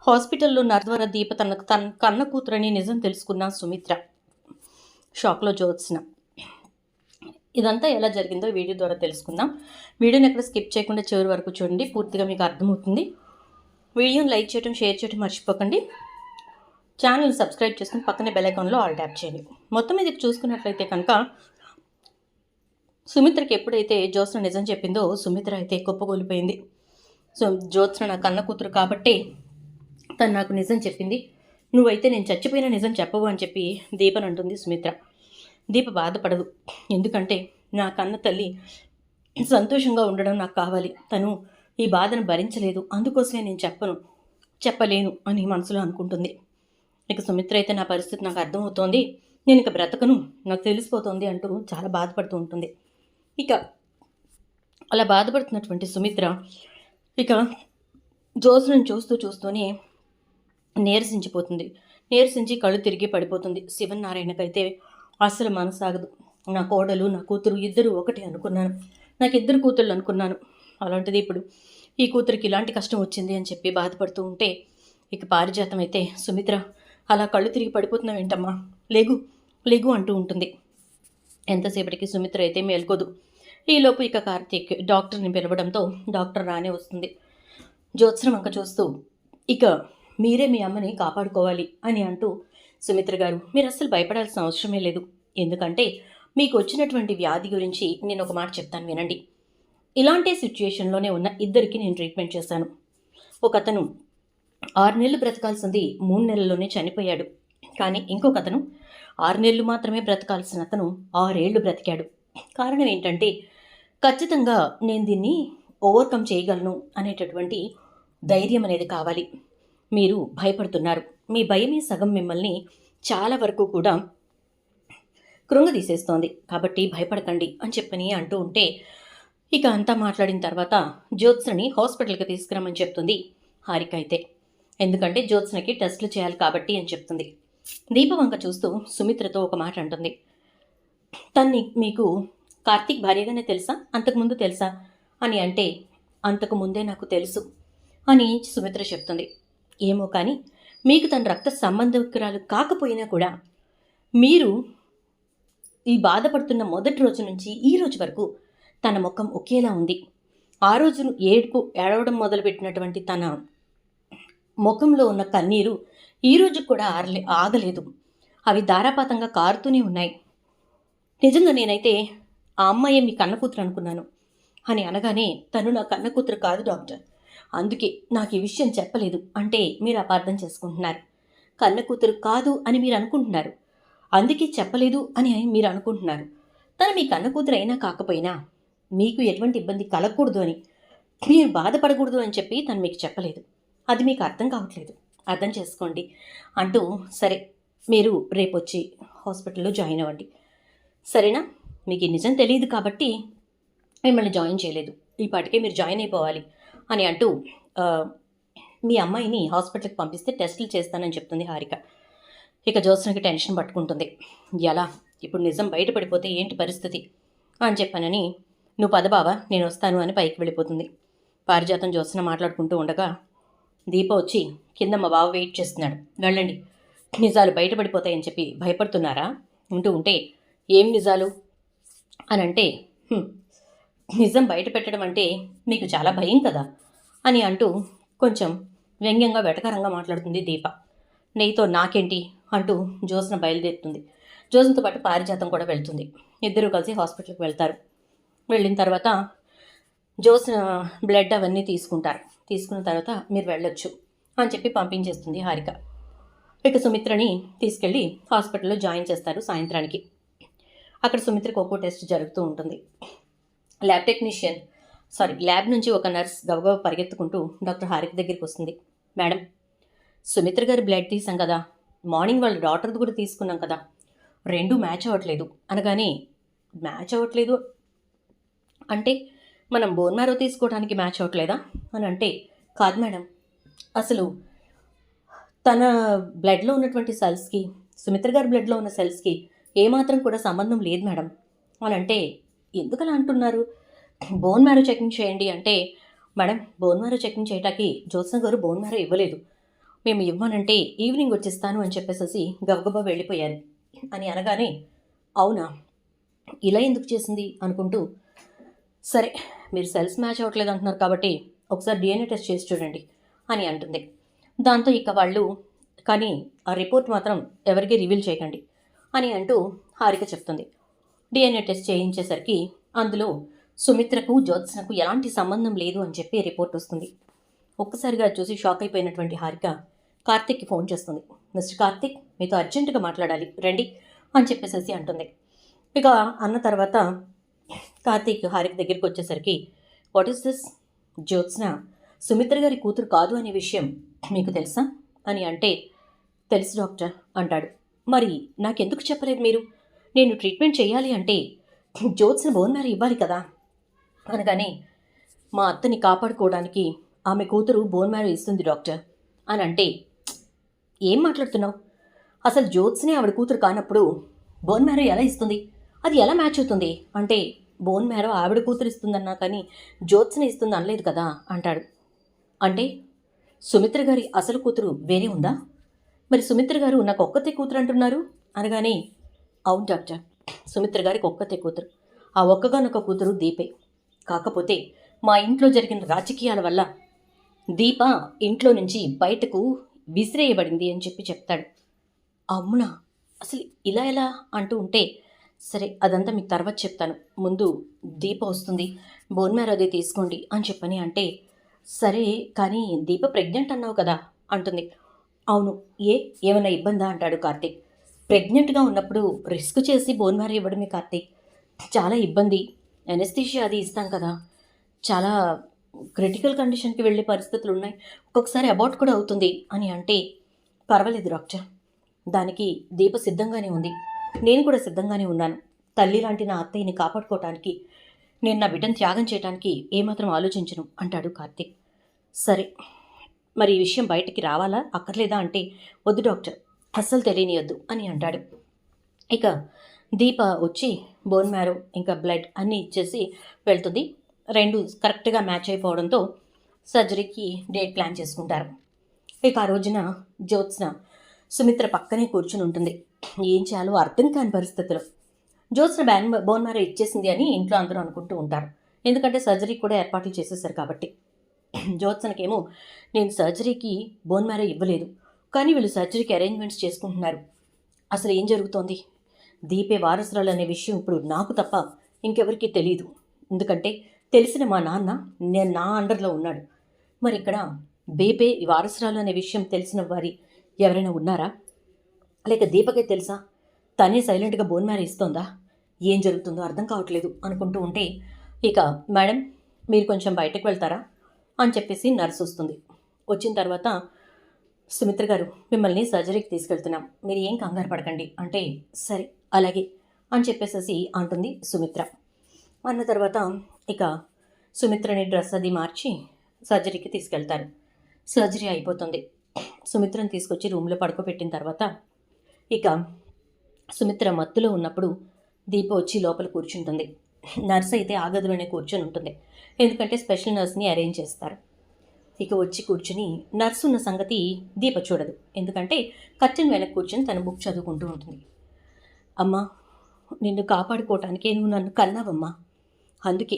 హాస్పిటల్లో నర్స్ ద్వారా దీప తన కన్న కూతురని నిజం తెలుసుకున్న సుమిత్ర షాక్లో జ్యోత్స్న. ఇదంతా ఎలా జరిగిందో వీడియో ద్వారా తెలుసుకుందాం. వీడియోని ఎక్కడ స్కిప్ చేయకుండా చివరి వరకు చూడండి, పూర్తిగా మీకు అర్థమవుతుంది. వీడియోని లైక్ చేయడం, షేర్ చేయడం మర్చిపోకండి. ఛానల్ సబ్స్క్రైబ్ చేసుకుని పక్కనే బెల్ ఐకాన్లో ఆల్ ట్యాప్ చేయండి. మొత్తం మీదకి చూసుకున్నట్లయితే కనుక సుమిత్రకి ఎప్పుడైతే జ్యోత్స్న నిజం చెప్పిందో సుమిత్ర అయితే కుప్పకూలిపోయింది. సో జ్యోత్స్న నా కన్న కూతురు కాబట్టి తను నాకు నిజం చెప్పింది, నువ్వైతే నేను చచ్చిపోయినా నిజం చెప్పవు అని చెప్పి దీపని అంటుంది సుమిత్ర. దీప బాధపడదు, ఎందుకంటే నా కన్న తల్లి సంతోషంగా ఉండడం నాకు కావాలి, తను ఈ బాధను భరించలేదు, అందుకోసమే నేను చెప్పలేను అని మనసులో అనుకుంటుంది. ఇక సుమిత్ర అయితే నా పరిస్థితి నాకు అర్థమవుతోంది, నేను ఇక బ్రతకను, నాకు తెలిసిపోతుంది అంటూ చాలా బాధపడుతూ ఉంటుంది. ఇక అలా బాధపడుతున్నటువంటి సుమిత్ర ఇక జ్యోత్స్నను చూస్తూనే నీరసించి కళ్ళు తిరిగి పడిపోతుంది. శివనారాయణకైతే అస్సలు మనసాగదు. నా కోడలు నా కూతురు ఇద్దరు ఒకటి అనుకున్నాను, నాకు ఇద్దరు కూతుళ్ళు అనుకున్నాను, అలాంటిది ఇప్పుడు ఈ కూతురికి ఇలాంటి కష్టం వచ్చింది అని చెప్పి బాధపడుతూ ఉంటే ఇక పారిజాతం అయితే సుమిత్ర అలా కళ్ళు తిరిగి పడిపోతున్నావు ఏంటమ్మా, లేగు లేగు అంటూ ఉంటుంది. ఎంతసేపటికి సుమిత్ర అయితే మేల్కోదు. ఈలోపు ఇక కార్తీక్ డాక్టర్ని పిలవడంతో డాక్టర్ రానే వస్తుంది. జ్యోత్స్న వంక చూస్తూ, ఇక మీరే మీ అమ్మని కాపాడుకోవాలి అని అంటూ, సుమిత్ర గారు మీరు అస్సలు భయపడాల్సిన అవసరమే లేదు, ఎందుకంటే మీకు వచ్చినటువంటి వ్యాధి గురించి నేను ఒక మాట చెప్తాను వినండి. ఇలాంటి సిచ్యుయేషన్లోనే ఉన్న ఇద్దరికి నేను ట్రీట్మెంట్ చేశాను. ఒక అతను 6 నెలలు బ్రతకాల్సింది 3 నెలల్లోనే చనిపోయాడు, కానీ ఇంకొక అతను 6 నెలలు మాత్రమే బ్రతకాల్సిన అతను 6 ఏళ్ళు బ్రతికాడు. కారణం ఏంటంటే ఖచ్చితంగా నేను దీన్ని ఓవర్కమ్ చేయగలను అనేటటువంటి ధైర్యం అనేది కావాలి. మీరు భయపడుతున్నారు, మీ భయమే సగం మిమ్మల్ని చాలా వరకు కూడా కృంగదీసేస్తోంది, కాబట్టి భయపడకండి అని చెప్పని అంటూ ఉంటే ఇక అంతా మాట్లాడిన తర్వాత జ్యోత్స్నని హాస్పిటల్కి తీసుకురమ్మని చెప్తుంది హారిక అయితే. ఎందుకంటే జ్యోత్స్నకి టెస్టులు చేయాలి కాబట్టి అని చెప్తుంది. దీపవంక చూస్తూ సుమిత్రతో ఒక మాట అంటుంది, తన్ని మీకు కార్తీక్ భార్యగానే తెలుసా, అంతకుముందు తెలుసా అని అంటే, అంతకుముందే నాకు తెలుసు అని సుమిత్ర చెప్తుంది. ఏమో కానీ మీకు తన రక్త సంబంధికురాలు కాకపోయినా కూడా మీరు ఈ బాధపడుతున్న మొదటి రోజు నుంచి ఈ రోజు వరకు తన ముఖం ఒకేలా ఉంది. ఆ రోజు ఏడవడం మొదలుపెట్టినటువంటి తన ముఖంలో ఉన్న కన్నీరు ఈ రోజు కూడా ఆగలేదు, అవి ధారాపాతంగా కారుతూనే ఉన్నాయి. నిజంగా నేనైతే ఆ అమ్మాయి మీ కన్న కూతురు అనుకున్నాను అని అనగానే, తను నా కన్న కూతురు కాదు డాక్టర్, అందుకే నాకు ఈ విషయం చెప్పలేదు అంటే మీరు అపార్థం చేసుకుంటున్నారు. కన్న కూతురు కాదు అని మీరు అనుకుంటున్నారు, అందుకే చెప్పలేదు అని మీరు అనుకుంటున్నారు. తను మీ కన్న కూతురు అయినా కాకపోయినా మీకు ఎటువంటి ఇబ్బంది కలగకూడదు అని, మీరు బాధపడకూడదు అని చెప్పి తను మీకు చెప్పలేదు. అది మీకు అర్థం కావట్లేదు, అర్థం చేసుకోండి అంటూ, సరే మీరు రేపు వచ్చి హాస్పిటల్లో జాయిన్ అవ్వండి, సరేనా, మీకు ఈ నిజం తెలియదు కాబట్టి మిమ్మల్ని జాయిన్ చేయలేదు, ఈ పాటికే మీరు జాయిన్ అయిపోవాలి అని అంటూ మీ అమ్మాయిని హాస్పిటల్కి పంపిస్తే టెస్టులు చేస్తానని చెప్తుంది హారిక. ఇక జ్యోత్స్నకి టెన్షన్ పట్టుకుంటుంది, ఎలా ఇప్పుడు నిజం బయటపడిపోతే ఏంటి పరిస్థితి అని చెప్పానని, నువ్వు పద బావా నేను వస్తాను అని పైకి వెళ్ళిపోతుంది. పారిజాతం జ్యోత్స్న మాట్లాడుకుంటూ ఉండగా దీప వచ్చి, కింద మా బావ వెయిట్ చేస్తున్నాడు, వెళ్ళండి, నిజాలు బయటపడిపోతాయని చెప్పి భయపడుతున్నారా ఉంటూ ఉంటే, ఏం నిజాలు అని అంటే, నిజం బయట పెట్టడం అంటే మీకు చాలా భయం కదా అని అంటూ కొంచెం వ్యంగ్యంగా వెటకారంగా మాట్లాడుతుంది దీప. నీతో నాకేంటి అంటూ జ్యోత్స్న బయలుదేరుతుంది. జ్యోత్స్నతో పాటు పారిజాతం కూడా వెళ్తుంది. ఇద్దరూ కలిసి హాస్పిటల్కి వెళ్తారు. వెళ్ళిన తర్వాత జ్యోత్స్న బ్లడ్ అవన్నీ తీసుకున్న తర్వాత మీరు వెళ్ళొచ్చు అని చెప్పి పంపించేస్తుంది హారిక. ఇక సుమిత్రని తీసుకెళ్ళి హాస్పిటల్లో జాయిన్ చేస్తారు సాయంత్రానికి. అక్కడ సుమిత్రకు ఒక్కో టెస్ట్ జరుగుతూ ఉంటుంది. ల్యాబ్ నుంచి ఒక నర్స్ గబగబా పరిగెత్తుకుంటూ డాక్టర్ హారిక దగ్గరికి వస్తుంది. మేడం, సుమిత్ర గారి బ్లడ్ తీసాం కదా, మార్నింగ్ వాళ్ళ డాక్టర్ది కూడా తీసుకున్నాం కదా, రెండూ మ్యాచ్ అవ్వట్లేదు అనగానే, మ్యాచ్ అవ్వట్లేదు అంటే మనం బోన్ మ్యారో తీసుకోవడానికి మ్యాచ్ అవ్వట్లేదా అని అంటే, కాదు మేడం, అసలు తన బ్లడ్లో ఉన్నటువంటి సెల్స్కి సుమిత్ర గారి బ్లడ్లో ఉన్న సెల్స్కి ఏమాత్రం కూడా సంబంధం లేదు మేడం అని అంటే, ఎందుకలా అంటున్నారు, బోన్ మ్యారో చెకింగ్ చేయండి అంటే, మేడం బోన్ మ్యారో చెకింగ్ చేయటానికి జ్యోత్స్న గారు బోన్ మ్యారో ఇవ్వలేదు, మేము ఇవ్వనంటే ఈవినింగ్ వచ్చేస్తాను అని చెప్పేసేసి గబగబా వెళ్ళిపోయాను అని అనగానే, అవునా, ఇలా ఎందుకు చేసింది అనుకుంటూ, సరే మీరు సెల్స్ మ్యాచ్ అవ్వట్లేదు అంటున్నారు కాబట్టి ఒకసారి డిఎన్ఏ టెస్ట్ చేసి చూడండి అని అంటుంది. దాంతో ఇక వాళ్ళు, కానీ ఆ రిపోర్ట్ మాత్రం ఎవరికీ రివీల్ చేయకండి అని అంటూ హారిక చెప్తుంది. డిఎన్ఏ టెస్ట్ చేయించేసరికి అందులో సుమిత్రకు జ్యోత్స్నకు ఎలాంటి సంబంధం లేదు అని చెప్పి రిపోర్ట్ వస్తుంది. ఒక్కసారిగా చూసి షాక్ అయిపోయినటువంటి హారిక కార్తిక్కి ఫోన్ చేస్తుంది. మిస్టర్ కార్తిక్, మీతో అర్జెంటుగా మాట్లాడాలి, రండి అని చెప్పేసేసి అంటుంది. ఇక అన్న తర్వాత కార్తీక్ హారిక దగ్గరికి వచ్చేసరికి, what is this, Jyotsna Sumitra గారి కూతురు కాదు అనే విషయం మీకు తెలుసా అని అంటే, తెలుసు డాక్టర్ అంటాడు. మరి నాకెందుకు చెప్పలేదు మీరు? నేను ట్రీట్మెంట్ చేయాలి అంటే జ్యోత్స్న బోన్ మ్యారో ఇవ్వాలి కదా అనగానే, మా అత్తని కాపాడుకోవడానికి ఆమె కూతురు బోన్ మ్యారో ఇస్తుంది డాక్టర్ అని అంటే, ఏం మాట్లాడుతున్నావు? అసలు జ్యోత్స్నే ఆవిడ కూతురు కానప్పుడు బోన్ మ్యారో ఎలా ఇస్తుంది? అది ఎలా మ్యాచ్ అవుతుంది అంటే, బోన్ మ్యారో ఆవిడ కూతురు ఇస్తుందన్నా కానీ జ్యోత్స్న ఇస్తుంది అనలేదు కదా అంటాడు. అంటే సుమిత్ర గారి అసలు కూతురు వేరే ఉందా? మరి సుమిత్ర గారు నాకు ఒక్కతే కూతురు అంటున్నారు అనగానే, అవును డాక్టర్, సుమిత్ర గారికి ఒక్కతే కూతురు. ఆ ఒక్కగానొక్క కూతురు దీపే. కాకపోతే మా ఇంట్లో జరిగిన రాజకీయాల వల్ల దీప ఇంట్లో నుంచి బయటకు విసిరేయబడింది అని చెప్పి చెప్తాడు. అమ్మునా, అసలు ఇలా ఎలా అంటూ ఉంటే, సరే అదంతా మీకు తర్వాత చెప్తాను, ముందు దీప వస్తుంది, బోన్ మ్యారో అదే తీసుకోండి అని చెప్పని అంటే, సరే కానీ దీప ప్రెగ్నెంట్ అన్నావు కదా అంటుంది. అవును, ఏమైనా ఇబ్బందా అంటాడు కార్తీక్. ప్రెగ్నెంట్గా ఉన్నప్పుడు రిస్క్ చేసి బోన్ మ్యారో ఇవ్వడమే కార్తీక్, చాలా ఇబ్బంది. ఎనస్థీషియా అది ఇస్తాం కదా, చాలా క్రిటికల్ కండిషన్కి వెళ్ళే పరిస్థితులు ఉన్నాయి, ఒక్కొక్కసారి అబార్ట్ కూడా అవుతుంది అని అంటే, పర్వాలేదు డాక్టర్, దానికి దీప సిద్ధంగానే ఉంది, నేను కూడా సిద్ధంగానే ఉన్నాను. తల్లి లాంటి నా అత్తయ్యని కాపాడుకోవటానికి, నేను నా బిడ్డను త్యాగం చేయడానికి ఏమాత్రం ఆలోచించను అంటాడు కార్తీక్. సరే మరి ఈ విషయం బయటికి రావాలా అక్కర్లేదా అంటే, వద్దు డాక్టర్, అస్సలు తెలియనియొద్దు అని అంటాడు. ఇక దీప వచ్చి బోన్ మ్యారో ఇంకా బ్లడ్ అన్నీ ఇచ్చేసి వెళ్తుంది. రెండు కరెక్ట్గా మ్యాచ్ అయిపోవడంతో సర్జరీకి డేట్ ప్లాన్ చేసుకుంటారు. ఇక ఆ రోజున జ్యోత్స్న సుమిత్ర పక్కనే కూర్చుని ఉంటుంది. ఏం చేయాలో అర్థం కాని పరిస్థితుల్లో జ్యోత్స్న బోన్ మ్యారో ఇచ్చేసింది అని ఇంట్లో అందరూ అనుకుంటూ ఉంటారు. ఎందుకంటే సర్జరీ కూడా ఏర్పాట్లు చేసేసారు కాబట్టి. జ్యోత్స్నకేమో, నేను సర్జరీకి బోన్ మ్యారో ఇవ్వలేదు, కానీ వీళ్ళు సర్జరీకి అరేంజ్మెంట్స్ చేసుకుంటున్నారు, అసలు ఏం జరుగుతోంది? దీపే వారసురాలు అనే విషయం ఇప్పుడు నాకు తప్ప ఇంకెవరికీ తెలియదు. ఎందుకంటే తెలిసిన మా నాన్న నేను నా అండర్లో ఉన్నాడు. మరి ఇక్కడ బేబే వారసురాలు అనే విషయం తెలిసిన వారి ఎవరైనా ఉన్నారా? లేక దీపకే తెలుసా? తనే సైలెంట్గా బోన్ మ్యారో ఇస్తోందా? ఏం జరుగుతుందో అర్థం కావట్లేదు అనుకుంటూ ఉంటే, ఇక మేడం మీరు కొంచెం బయటకు వెళ్తారా అని చెప్పేసి నర్సు వస్తుంది. వచ్చిన తర్వాత, సుమిత్ర గారు మిమ్మల్ని సర్జరీకి తీసుకెళ్తున్నాం, మీరు ఏం కంగారు పడకండి అంటే, సరే అలాగే అని చెప్పేసేసి అంటుంది సుమిత్ర. అన్న తర్వాత ఇక సుమిత్రని డ్రెస్ అది మార్చి సర్జరీకి తీసుకెళ్తారు. సర్జరీ అయిపోతుంది. సుమిత్రని తీసుకొచ్చి రూమ్లో పడుకోబెట్టిన తర్వాత ఇక సుమిత్ర మత్తులో ఉన్నప్పుడు దీప వచ్చి లోపల కూర్చుంటుంది. నర్స్ అయితే ఆ గదిలోనే కూర్చొని ఉంటుంది, ఎందుకంటే స్పెషల్ నర్స్ని అరేంజ్ చేస్తారు. ఇక వచ్చి కూర్చుని నర్సు ఉన్న సంగతి దీప చూడదు, ఎందుకంటే కర్టెన్ వెనక్కి కూర్చొని తన బుక్ చదువుకుంటూ ఉంటుంది. అమ్మా, నిన్ను కాపాడుకోవటానికే నువ్వు నన్ను కన్నావమ్మా, అందుకే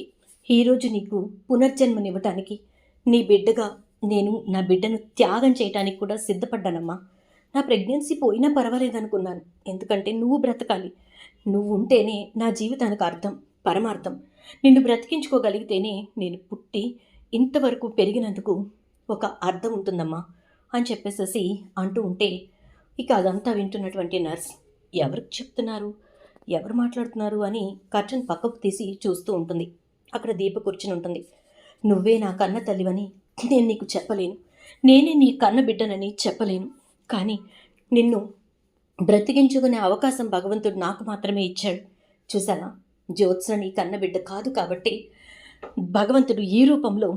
ఈరోజు నీకు పునర్జన్మనివ్వటానికి నీ బిడ్డగా నేను నా బిడ్డను త్యాగం చేయటానికి కూడా సిద్ధపడ్డానమ్మా. నా ప్రెగ్నెన్సీ పోయినా పర్వాలేదనుకున్నాను, ఎందుకంటే నువ్వు బ్రతకాలి, నువ్వు ఉంటేనే నా జీవితానికి అర్థం పరమార్థం, నిన్ను బ్రతికించుకోగలిగితేనే నేను పుట్టి ఇంతవరకు పెరిగినందుకు ఒక అర్థం ఉంటుందమ్మా అని చెప్పేసేసి అంటూ ఉంటే, ఇక అదంతా వింటున్నటువంటి నర్స్ ఎవరికి చెప్తున్నారు, ఎవరు మాట్లాడుతున్నారు అని కర్టన్ పక్కకు తీసి చూస్తూ ఉంటుంది. అక్కడ దీప కూర్చుని ఉంటుంది. నువ్వే నా కన్న తల్లివని నేను నీకు చెప్పలేను, నేనే నీ కన్న బిడ్డనని చెప్పలేను, కానీ నిన్ను బ్రతికించుకునే అవకాశం భగవంతుడు నాకు మాత్రమే ఇచ్చాడు. చూసావా, జ్యోత్స్న నీ కన్న బిడ్డ కాదు కాబట్టి భగవంతుడు ఈ రూపంలో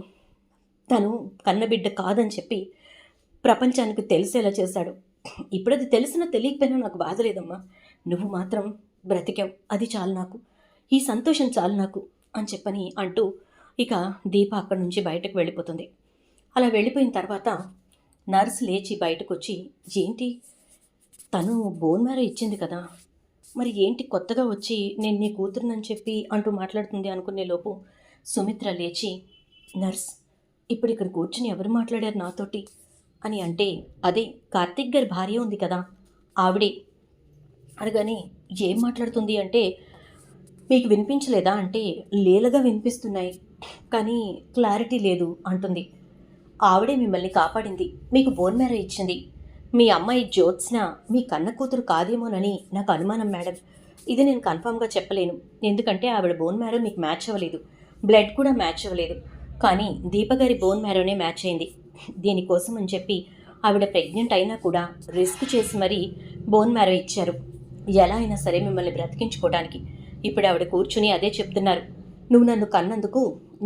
తను కన్నబిడ్డ కాదని చెప్పి ప్రపంచానికి తెలిసేలా చేశాడు. ఇప్పుడు అది తెలిసినా తెలియకపోయినా నాకు బాధ లేదమ్మా, నువ్వు మాత్రం బ్రతికావు, అది చాలు నాకు, ఈ సంతోషం చాలు నాకు అని చెప్పని అంటూ ఇక దీప అక్కడి నుంచి బయటకు వెళ్ళిపోతుంది. అలా వెళ్ళిపోయిన తర్వాత నర్స్ లేచి బయటకొచ్చి, ఏంటి తను బోన్ మ్యారో ఇచ్చింది కదా, మరి ఏంటి కొత్తగా వచ్చి నేను నీ కూతురునని చెప్పి అంటూ మాట్లాడుతుంది అనుకునే లోపు సుమిత్ర లేచి, నర్స్ ఇప్పుడు ఇక్కడ కూర్చుని ఎవరు మాట్లాడారు నాతోటి అని అంటే, అదే కార్తీక్ గారి భార్య ఉంది కదా ఆవిడే అనగానే, ఏం మాట్లాడుతుంది అంటే, మీకు వినిపించలేదా అంటే, లీలగా వినిపిస్తున్నాయి కానీ క్లారిటీ లేదు అంటుంది. ఆవిడే మిమ్మల్ని కాపాడింది, మీకు బోన్ మ్యారో ఇచ్చింది. మీ అమ్మాయి జ్యోత్స్న మీ కన్న కూతురు కాదేమోనని నాకు అనుమానం మేడం. ఇది నేను కన్ఫామ్గా చెప్పలేను, ఎందుకంటే ఆవిడ బోన్ మ్యారో మీకు మ్యాచ్ అవ్వలేదు, బ్లడ్ కూడా మ్యాచ్ అవ్వలేదు. కానీ దీపగారి బోన్ మ్యారోనే మ్యాచ్ అయింది. దీనికోసం అని చెప్పి ఆవిడ ప్రెగ్నెంట్ అయినా కూడా రిస్క్ చేసి మరీ బోన్ మ్యారో ఇచ్చారు, ఎలా అయినా సరే మిమ్మల్ని బ్రతికించుకోవడానికి. ఇప్పుడు ఆవిడ కూర్చుని అదే చెప్తున్నారు, నువ్వు నన్ను కన్నందుకు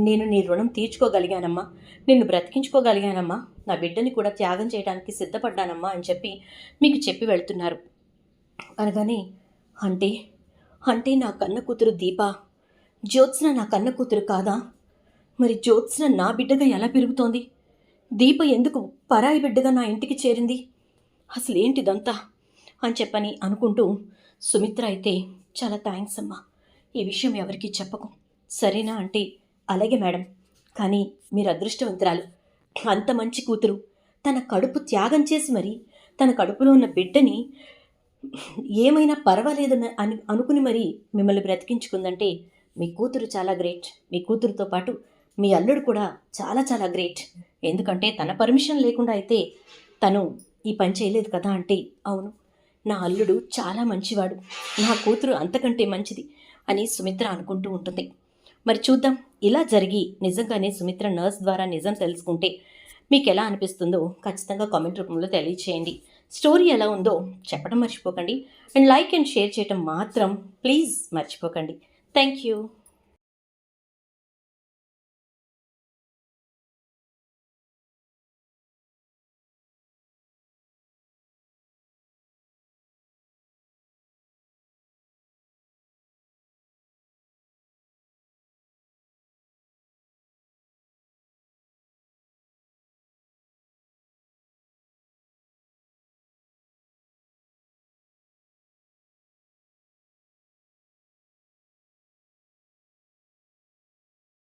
నేను నీ రుణం తీర్చుకోగలిగానమ్మా, నిన్ను బ్రతికించుకోగలిగానమ్మా, నా బిడ్డని కూడా త్యాగం చేయడానికి సిద్ధపడ్డానమ్మా అని చెప్పి మీకు చెప్పి వెళ్తున్నారు అనగానే, అంటే అంటే నా కన్న కూతురు దీప, జ్యోత్స్న నా కన్న కూతురు కాదా? మరి జ్యోత్స్న నా బిడ్డగా ఎలా పెరుగుతోంది? దీప ఎందుకు పరాయి బిడ్డగా నా ఇంటికి చేరింది? అసలు ఏంటిదంతా అని చెప్పని అనుకుంటూ, సుమిత్ర అయితే, చాలా థ్యాంక్స్ అమ్మా, ఈ విషయం ఎవరికీ చెప్పకు, సరేనా అంటే, అలాగే మేడం, కానీ మీరు అదృష్టవంతురాలు, అంత మంచి కూతురు తన కడుపు త్యాగం చేసి మరి తన కడుపులో ఉన్న బిడ్డని ఏమైనా పర్వాలేదని అనుకుని మరి మిమ్మల్ని బ్రతికించుకుందంటే మీ కూతురు చాలా గ్రేట్. మీ కూతురుతో పాటు మీ అల్లుడు కూడా చాలా చాలా గ్రేట్. ఎందుకంటే తన పర్మిషన్ లేకుండా అయితే తను ఈ పని చేయలేదు కదా అంటే, అవును, నా అల్లుడు చాలా మంచివాడు, నా కూతురు అంతకంటే మంచిది అని సుమిత్ర అనుకుంటూ ఉంటుంది. మరి చూద్దాం, ఇలా జరిగి నిజంగానే సుమిత్ర నర్స్ ద్వారా నిజం తెలుసుకుంటే మీకు ఎలా అనిపిస్తుందో ఖచ్చితంగా కామెంట్ రూపంలో తెలియచేయండి. స్టోరీ ఎలా ఉందో చెప్పడం మర్చిపోకండి. అండ్ లైక్ అండ్ షేర్ చేయడం మాత్రం ప్లీజ్ మర్చిపోకండి. Thank you.